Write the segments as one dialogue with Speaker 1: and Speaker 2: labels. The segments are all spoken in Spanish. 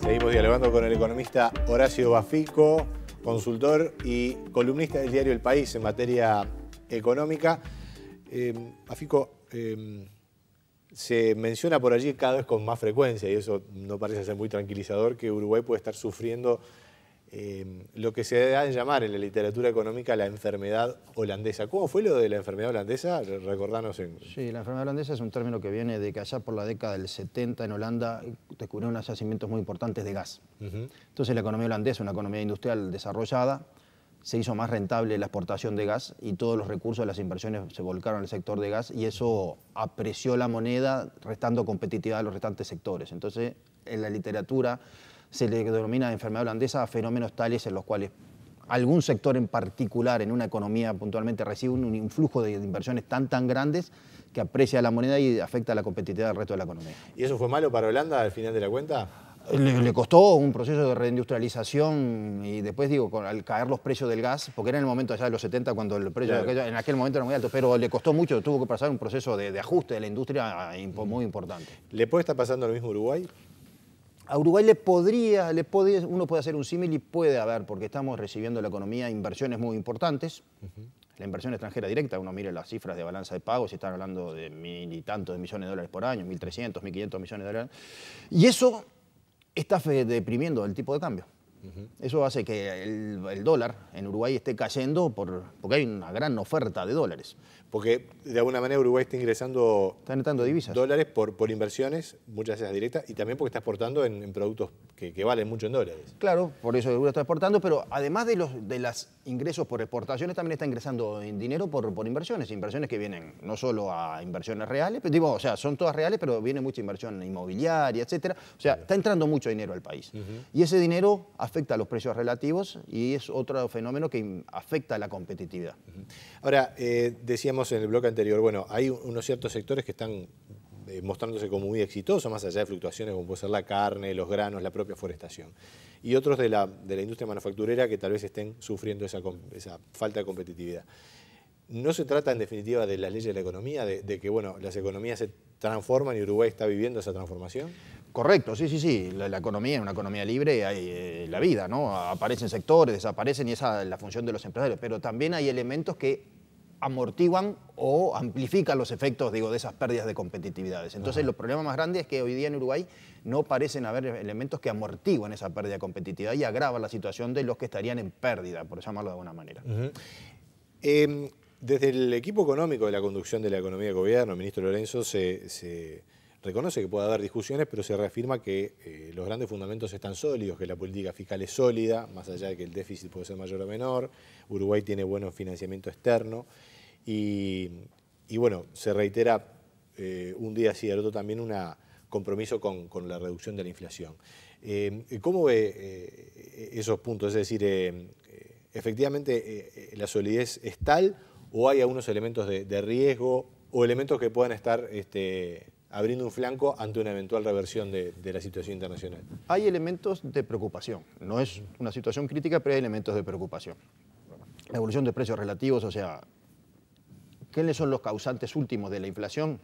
Speaker 1: Seguimos dialogando con el economista Horacio Bafico, consultor y columnista del diario El País en materia económica. Bafico, se menciona por allí cada vez con más frecuencia, y eso no parece ser muy tranquilizador, que Uruguay puede estar sufriendo lo que se da en llamar en la literatura económica la enfermedad holandesa. ¿Cómo fue lo de la enfermedad holandesa? Recordanos.
Speaker 2: Sí, la enfermedad holandesa es un término que viene de que allá por la década del 70 en Holanda descubrieron unos yacimientos muy importantes de gas. Entonces la economía holandesa, una economía industrial desarrollada, se hizo más rentable la exportación de gas y todos los recursos de las inversiones se volcaron al sector de gas y eso apreció la moneda, restando competitividad a los restantes sectores. Entonces, en la literatura se le denomina enfermedad holandesa a fenómenos tales en los cuales algún sector en particular en una economía puntualmente recibe un influjo de inversiones tan grandes que aprecia la moneda y afecta la competitividad del resto de la economía.
Speaker 1: ¿Y eso fue malo para Holanda al final de la cuenta?
Speaker 2: Le costó un proceso de reindustrialización y después, digo, al caer los precios del gas, porque era en el momento allá de los 70 cuando el precio en aquel momento era muy alto, pero le costó mucho, tuvo que pasar un proceso de ajuste de la industria muy importante.
Speaker 1: ¿Le puede estar pasando lo mismo a Uruguay?
Speaker 2: A Uruguay uno puede hacer un símil y puede haber, porque estamos recibiendo la economía inversiones muy importantes. La inversión extranjera directa, uno mire las cifras de balanza de pagos, y están hablando de 1.000 y tantos de millones de dólares por año, 1.300, 1.500 millones de dólares. Y eso está deprimiendo el tipo de cambio. Eso hace que el dólar en Uruguay esté cayendo porque hay una gran oferta de dólares.
Speaker 1: Porque de alguna manera Uruguay está ingresando
Speaker 2: divisas.
Speaker 1: Dólares por inversiones, muchas veces directas, y también porque está exportando en productos que valen mucho en dólares.
Speaker 2: Claro, por eso Uruguay está exportando, pero además de los ingresos por exportaciones, también está ingresando en dinero por inversiones que vienen no solo a inversiones reales, pero, o sea, son todas reales, pero viene mucha inversión inmobiliaria, etcétera. O sea, está entrando mucho dinero al país. Y ese dinero afecta a los precios relativos y es otro fenómeno que afecta a la competitividad.
Speaker 1: Ahora, decíamos en el bloque anterior, bueno, hay unos ciertos sectores que están mostrándose como muy exitosos, más allá de fluctuaciones como puede ser la carne, los granos, la propia forestación. Y otros de la industria manufacturera que tal vez estén sufriendo esa falta de competitividad. ¿No se trata en definitiva de las leyes de la economía, de que bueno, las economías se transforman y Uruguay está viviendo esa transformación?
Speaker 2: Correcto, sí. La economía es una economía libre, hay la vida, ¿no? Aparecen sectores, desaparecen y esa es la función de los empresarios, pero también hay elementos que amortiguan o amplifican los efectos, digo, de esas pérdidas de competitividades. Entonces, los problemas más grandes es que hoy día en Uruguay no parecen haber elementos que amortiguan esa pérdida de competitividad y agravan la situación de los que estarían en pérdida, por llamarlo de alguna manera.
Speaker 1: Desde el equipo económico de la conducción de la economía de gobierno, el ministro Lorenzo, se reconoce que puede haber discusiones, pero se reafirma que los grandes fundamentos están sólidos, que la política fiscal es sólida, más allá de que el déficit puede ser mayor o menor. Uruguay tiene buen financiamiento externo y bueno, se reitera un día sí al otro también un compromiso con la reducción de la inflación. ¿Cómo ve esos puntos? Es decir, ¿efectivamente la solidez es tal o hay algunos elementos de riesgo o elementos que puedan estar abriendo un flanco ante una eventual reversión de la situación internacional?
Speaker 2: Hay elementos de preocupación. No es una situación crítica, pero hay elementos de preocupación. La evolución de precios relativos, o sea, ¿quiénes son los causantes últimos de la inflación?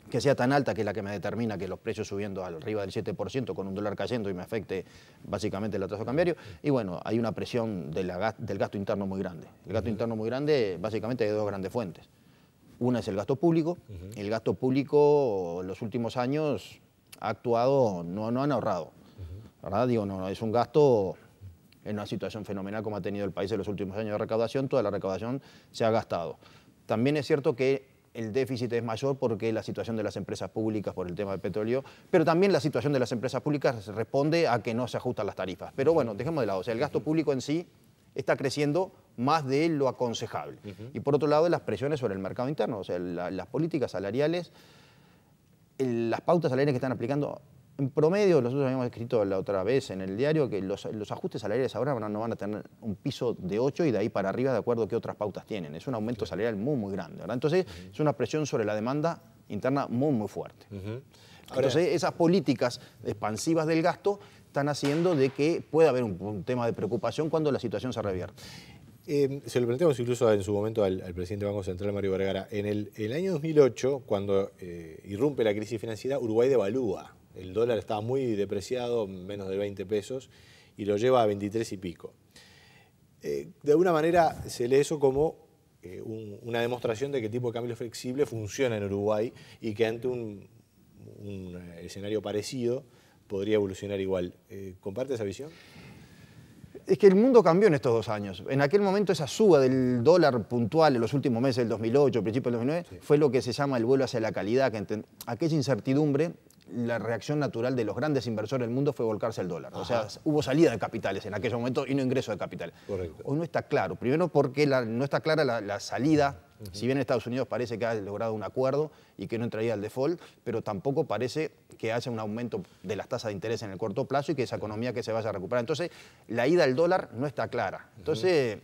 Speaker 2: Que sea tan alta que es la que me determina que los precios subiendo arriba del 7% con un dólar cayendo y me afecte básicamente el atraso cambiario. Y bueno, hay una presión del gasto interno muy grande. El gasto interno muy grande básicamente hay dos grandes fuentes. Una es el gasto público. El gasto público en los últimos años ha actuado, no han ahorrado. ¿Verdad? Digo, no, es un gasto en una situación fenomenal como ha tenido el país en los últimos años de recaudación. Toda la recaudación se ha gastado. También es cierto que el déficit es mayor porque la situación de las empresas públicas por el tema del petróleo, pero también la situación de las empresas públicas responde a que no se ajustan las tarifas. Pero bueno, dejemos de lado, o sea, el gasto público en sí está creciendo más de lo aconsejable. Y por otro lado, las presiones sobre el mercado interno, o sea, las políticas salariales, las pautas salariales que están aplicando, en promedio, nosotros habíamos escrito la otra vez en el diario que los ajustes salariales ahora no van a tener un piso de 8 y de ahí para arriba de acuerdo a qué otras pautas tienen. Es un aumento salarial muy grande, ¿verdad? Entonces, es una presión sobre la demanda interna muy fuerte. Entonces, esas políticas expansivas del gasto están haciendo de que pueda haber un tema de preocupación cuando la situación se revierte.
Speaker 1: Se lo planteamos incluso en su momento al presidente del Banco Central, Mario Vergara. En el año 2008, cuando irrumpe la crisis financiera, Uruguay devalúa. el dólar estaba muy depreciado, menos de 20 pesos, y lo lleva a 23 y pico. De alguna manera se lee eso como una demostración de que el tipo de cambio flexible funciona en Uruguay y que ante un escenario parecido podría evolucionar igual. ¿Comparte esa visión?
Speaker 2: Es que el mundo cambió en estos 2 años. En aquel momento esa suba del dólar puntual en los últimos meses del 2008, principios del 2009, sí, fue lo que se llama el vuelo hacia la calidad, que aquella incertidumbre, la reacción natural de los grandes inversores del mundo fue volcarse al dólar. Ajá. O sea, hubo salida de capitales en aquel momento y no ingreso de capitales.
Speaker 1: Correcto.
Speaker 2: Hoy no está claro. Primero porque no está clara la salida. Si bien Estados Unidos parece que ha logrado un acuerdo y que no entraría al default, pero tampoco parece que haya un aumento de las tasas de interés en el corto plazo y que esa economía que se vaya a recuperar. Entonces, la ida al dólar no está clara. Entonces,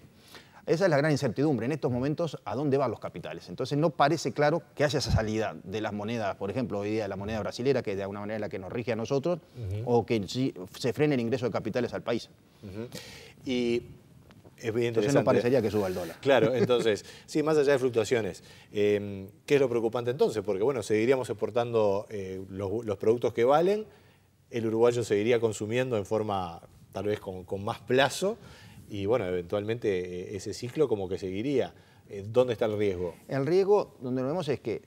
Speaker 2: esa es la gran incertidumbre en estos momentos, a dónde van los capitales. Entonces, no parece claro que haya esa salida de las monedas, por ejemplo, hoy día la moneda brasilera, que de alguna manera es la que nos rige a nosotros, o que se frene el ingreso de capitales al país.
Speaker 1: Y es bien interesante.
Speaker 2: Entonces no parecería que suba el dólar.
Speaker 1: Claro, entonces, sí, más allá de fluctuaciones, ¿qué es lo preocupante entonces? Porque, bueno, seguiríamos exportando los productos que valen, el uruguayo seguiría consumiendo en forma, tal vez con más plazo, y, bueno, eventualmente ese ciclo como que seguiría. ¿Dónde está el riesgo?
Speaker 2: El riesgo, donde lo vemos, es que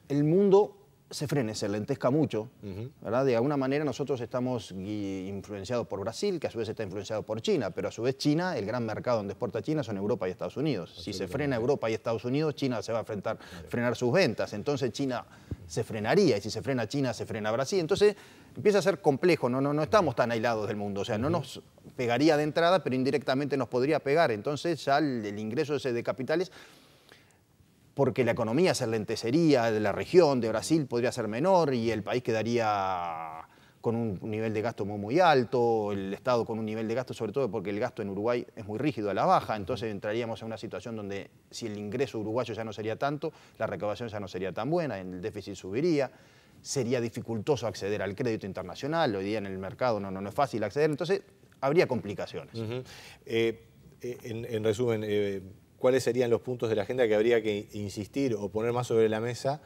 Speaker 2: el mundo se frene, se lentezca mucho, ¿verdad? De alguna manera nosotros estamos influenciados por Brasil, que a su vez está influenciado por China, pero a su vez China, el gran mercado donde exporta China son Europa y Estados Unidos. Si se frena Europa y Estados Unidos, China se va a frenar sus ventas, entonces China se frenaría, y si se frena China, se frena Brasil. Entonces empieza a ser complejo, no estamos tan aislados del mundo, o sea, no nos pegaría de entrada, pero indirectamente nos podría pegar. Entonces ya el ingreso ese de capitales, porque la economía se lentecería de la región, de Brasil, podría ser menor y el país quedaría con un nivel de gasto muy alto, el Estado con un nivel de gasto, sobre todo porque el gasto en Uruguay es muy rígido a la baja, entonces entraríamos en una situación donde si el ingreso uruguayo ya no sería tanto, la recaudación ya no sería tan buena, el déficit subiría, sería dificultoso acceder al crédito internacional, hoy día en el mercado no es fácil acceder, entonces habría complicaciones.
Speaker 1: En resumen, ¿cuáles serían los puntos de la agenda que habría que insistir o poner más sobre la mesa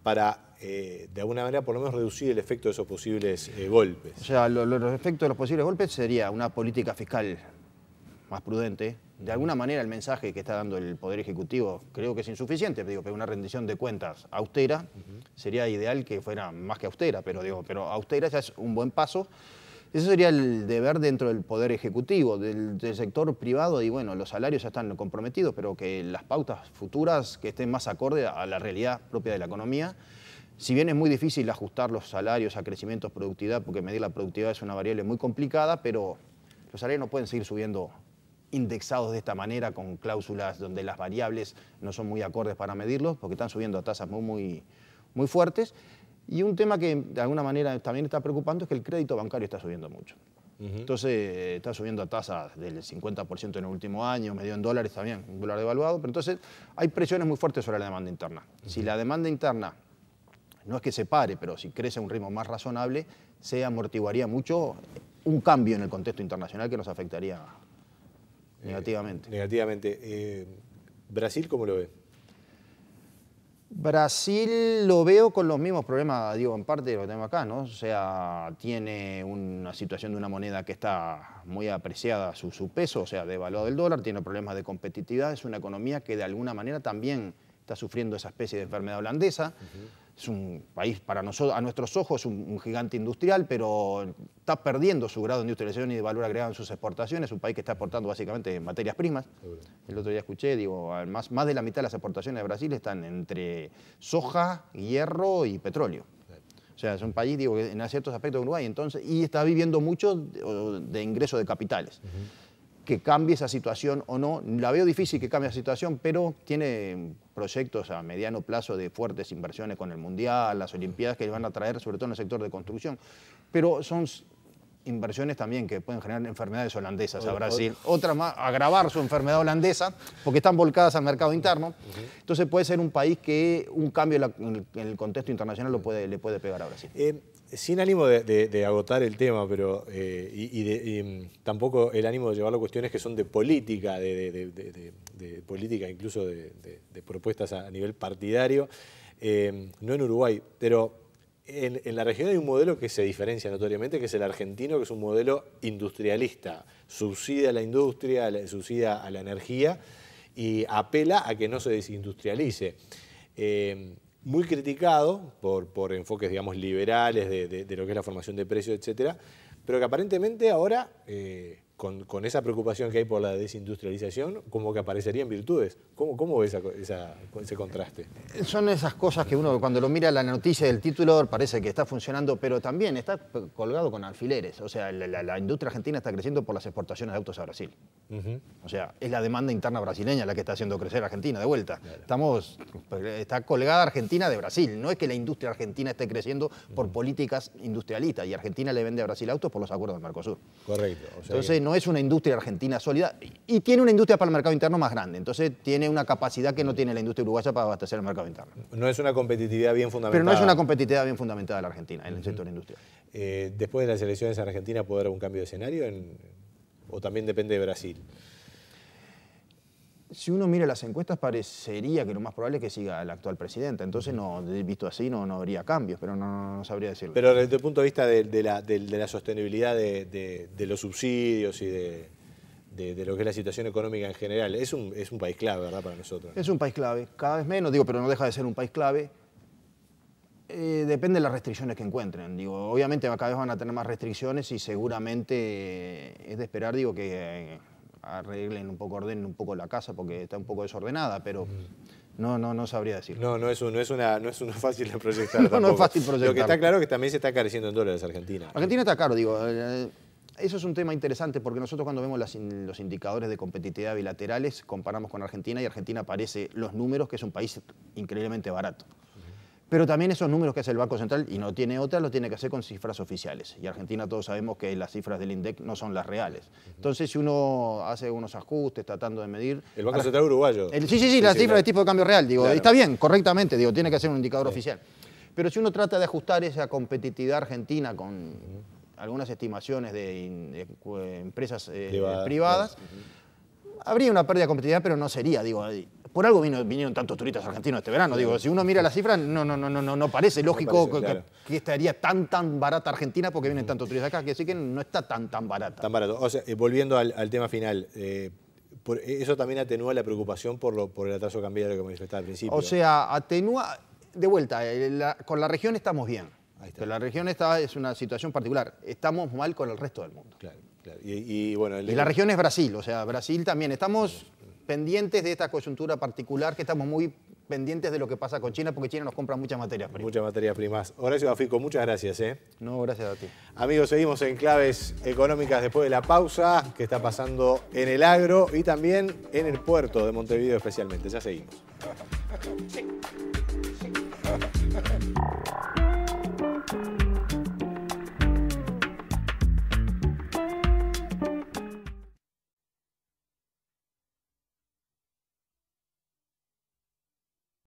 Speaker 1: para, de alguna manera, por lo menos reducir el efecto de esos posibles golpes?
Speaker 2: O sea, los efectos de los posibles golpes sería una política fiscal más prudente. De alguna manera el mensaje que está dando el Poder Ejecutivo creo que es insuficiente, digo, pero una rendición de cuentas austera sería ideal que fuera más que austera, pero austera ya es un buen paso. Eso sería el deber dentro del Poder Ejecutivo, del sector privado, y bueno, los salarios ya están comprometidos, pero que las pautas futuras que estén más acorde a la realidad propia de la economía. Si bien es muy difícil ajustar los salarios a crecimientos, productividad, porque medir la productividad es una variable muy complicada, pero los salarios no pueden seguir subiendo indexados de esta manera, con cláusulas donde las variables no son muy acordes para medirlos, porque están subiendo a tasas muy fuertes. Y un tema que de alguna manera también está preocupando es que el crédito bancario está subiendo mucho. Entonces está subiendo a tasas del 50% en el último año, medio en dólares también, un dólar devaluado, pero entonces hay presiones muy fuertes sobre la demanda interna. Si la demanda interna no es que se pare, pero si crece a un ritmo más razonable, se amortiguaría mucho un cambio en el contexto internacional que nos afectaría negativamente.
Speaker 1: ¿Brasil cómo lo ve?
Speaker 2: Brasil lo veo con los mismos problemas, digo, en parte de lo que tenemos acá, ¿no? O sea, tiene una situación de una moneda que está muy apreciada su peso, o sea, devaluado el dólar, tiene problemas de competitividad, es una economía que de alguna manera también está sufriendo esa especie de enfermedad holandesa. Es un país, para nosotros, a nuestros ojos, un gigante industrial, pero está perdiendo su grado de industrialización y de valor agregado en sus exportaciones. Es un país que está exportando básicamente materias primas. El otro día escuché, digo, más de la mitad de las exportaciones de Brasil están entre soja, hierro y petróleo. O sea, es un país, digo, en ciertos aspectos de Uruguay, entonces, y está viviendo mucho de ingreso de capitales. Que cambie esa situación o no, la veo difícil que cambie esa situación, pero tiene proyectos a mediano plazo de fuertes inversiones con el Mundial, las Olimpiadas, que van a traer sobre todo en el sector de construcción. Pero son inversiones también que pueden generar enfermedades holandesas a Brasil. Otra más, agravar su enfermedad holandesa, porque están volcadas al mercado interno. Entonces puede ser un país que un cambio en el contexto internacional le puede pegar a Brasil.
Speaker 1: Sin ánimo de agotar el tema, pero tampoco el ánimo de llevarlo a cuestiones que son de política, de política incluso de propuestas a nivel partidario, no en Uruguay, pero En la región hay un modelo que se diferencia notoriamente, que es el argentino, que es un modelo industrialista. Subsidia a la industria, subsidia a la energía y apela a que no se desindustrialice. Muy criticado por enfoques, digamos, liberales de lo que es la formación de precios, etcétera, pero que aparentemente ahora, con esa preocupación que hay por la desindustrialización, como que aparecerían virtudes. ¿Cómo ves ese contraste?
Speaker 2: Son esas cosas que uno cuando lo mira la noticia del título parece que está funcionando, pero también está colgado con alfileres. O sea, la industria argentina está creciendo por las exportaciones de autos a Brasil. O sea, es la demanda interna brasileña la que está haciendo crecer a Argentina, de vuelta. Claro. Está colgada Argentina de Brasil. No es que la industria argentina esté creciendo por políticas industrialistas, y Argentina le vende a Brasil autos por los acuerdos del Mercosur.
Speaker 1: Correcto. O sea,
Speaker 2: entonces, no es una industria argentina sólida, y tiene una industria para el mercado interno más grande. Entonces, tiene una capacidad que no tiene la industria uruguaya para abastecer el mercado interno.
Speaker 1: No es una competitividad bien fundamentada.
Speaker 2: Pero no es una competitividad bien fundamentada la Argentina en el sector industrial.
Speaker 1: Después de las elecciones en Argentina, ¿puede haber un cambio de escenario? ¿O también depende de Brasil?
Speaker 2: Si uno mira las encuestas, parecería que lo más probable es que siga el actual presidente. Entonces, visto así, no habría cambios, pero no sabría decirlo.
Speaker 1: Pero desde el punto de vista de la sostenibilidad de los subsidios y de lo que es la situación económica en general, es un país clave, ¿verdad?, para nosotros.
Speaker 2: Es un país clave, cada vez menos, pero no deja de ser un país clave. Depende de las restricciones que encuentren. Obviamente cada vez van a tener más restricciones y seguramente es de esperar, que arreglen un poco, ordenen un poco la casa porque está un poco desordenada, pero no sabría decirlo.
Speaker 1: No es fácil de proyectar.
Speaker 2: No es fácil proyectar.
Speaker 1: Lo que está claro es que también se está encareciendo en dólares Argentina.
Speaker 2: Argentina está caro, eso es un tema interesante porque nosotros cuando vemos los indicadores de competitividad bilaterales comparamos con Argentina y Argentina aparece los números, que es un país increíblemente barato. Pero también esos números que hace el Banco Central, y no tiene otra, lo tiene que hacer con cifras oficiales. Y Argentina todos sabemos que las cifras del INDEC no son las reales. Entonces, si uno hace unos ajustes tratando de medir...
Speaker 1: El Banco Central uruguayo.
Speaker 2: Sí, la cifra de tipo de cambio real. Claro. Está bien, correctamente, tiene que ser un indicador oficial. Pero si uno trata de ajustar esa competitividad argentina con algunas estimaciones de empresas privadas, habría una pérdida de competitividad, pero no sería, por algo vinieron tantos turistas argentinos este verano. Si uno mira las cifras, no parece lógico que estaría tan barata Argentina porque vienen tantos turistas acá, que sí que no está tan barata.
Speaker 1: Tan barato. O sea, volviendo al tema final, eso también atenúa la preocupación por el atraso cambiario que manifestaba al principio.
Speaker 2: O sea, atenúa, de vuelta, con la región estamos bien. Pero la región es una situación particular. Estamos mal con el resto del mundo.
Speaker 1: Claro. Y la
Speaker 2: región es Brasil, o sea, Brasil también. Estamos pendientes de esta coyuntura particular, que estamos muy pendientes de lo que pasa con China, porque China nos compra muchas materias primas.
Speaker 1: Muchas materias primas. Horacio Bafico, muchas gracias.
Speaker 2: No, gracias a ti.
Speaker 1: Amigos, seguimos en Claves Económicas después de la pausa que está pasando en el agro y también en el puerto de Montevideo especialmente. Ya seguimos.